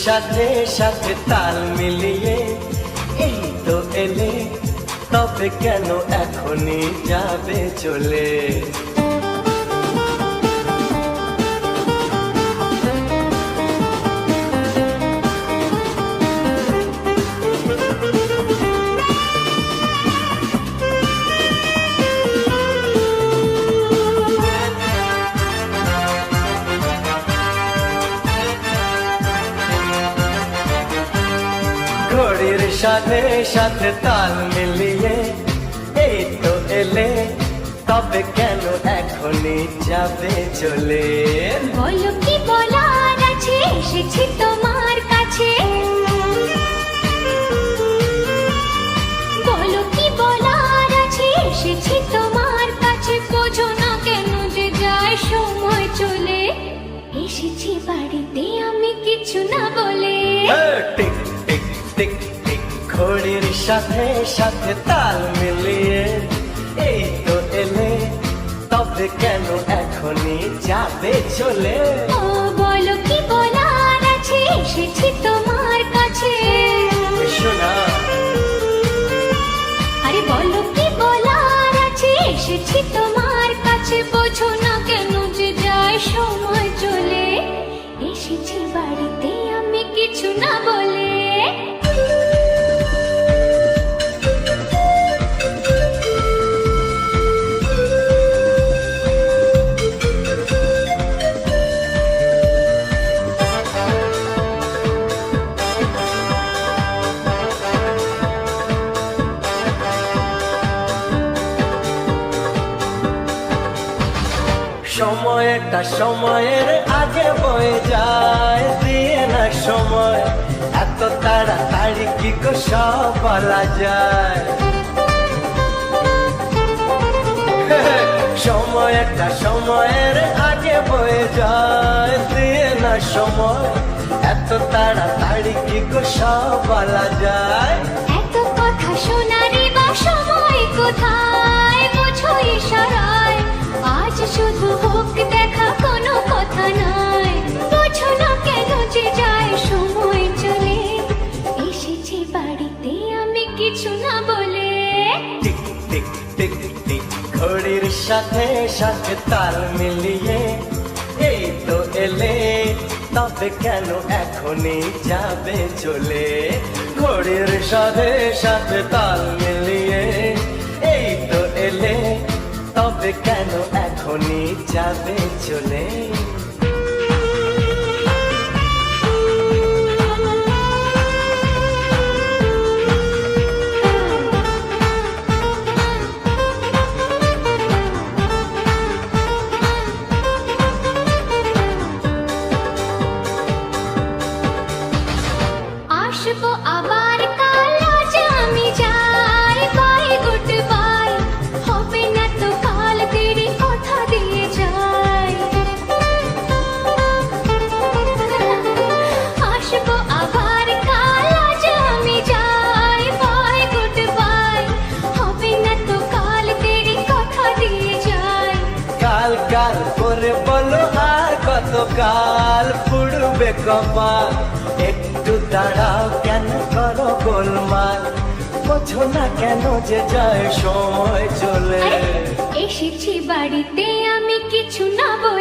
সাথে সাথে তাল মিলিয়ে এই তো এলে, তবে কেন এখনই যাবে চলে? ঘড়ির সাথে সাথে তাল মিলিয়ে এই তো এলে, তবে কেন এখনই যাবে চলে? বলো কি বলার আছে, এসেছি তোমার কাছে। বলো কি বলার আছে, এসেছি তোমার কাছে। বোঝো না কেন যে যায় সময় চলে? এসেছি বাড়িতে আমি কিছু না বলে। টিক টিক টিক টিক ঘড়ির সাথে সাথে তাল মিলিয়ে এই তো এলে, তবে কেন এখনই যাবে চলে? ও বলো কি বলার আছে, এসেছি তোমার কাছে। শোনা, আরে বলো কি বলার আছে, এসেছি তোমার কাছে। বোঝো না কেন যে যায় সময় চলে? এসেছি বাড়িতে আমি কিছু না বলে। সময়টা সময়ের আগে বয়ে যায়, দিয়ে না সময় এত তাড়াতাড়ি কি গো সব বলা যায়? সময়টা সময়ের আগে বয়ে যায়, দিয়ে না সময় এত তাড়াতাড়ি কি গো সব বলা যায়? এত কথা শোনারই বা সময় কোথায়? বোঝো ইশারায় আজ শুধু হোক দেখা, কোনো কথা নাই। বোঝো না কেন যে যায় সময় চলে? এসেছি বাড়িতে আমি কিছু না বলে। টিক টিক টিক টিক ঘড়ির সাথে সাথে তাল মিলিয়ে এই তো এলে, তবে কেন এখনই যাবে চলে? ঘড়ির সাথে সাথে তাল মিলিয়ে এই তো এলে, তবে কেন এখনই যাবে চলে? আসবো আবার কাল, আজ আমি যাই। বাই গুড বাই, হবে না তো কাল, দেরি কথা দিয়ে যাই। আসবো আবার কাল, আজ আমি যাই। বাই গুড বাই, হবে না তো কাল, দেরি কথা দিয়ে যাই। কাল কাল করে বলো আর কত কাল পুড়বে কপাল? একটু দাঁড়াও, কেন করো গোলমাল? বোঝো না কেন যে যায় সময় চলে? এসেছি বাড়িতে আমি কিছু না বলে।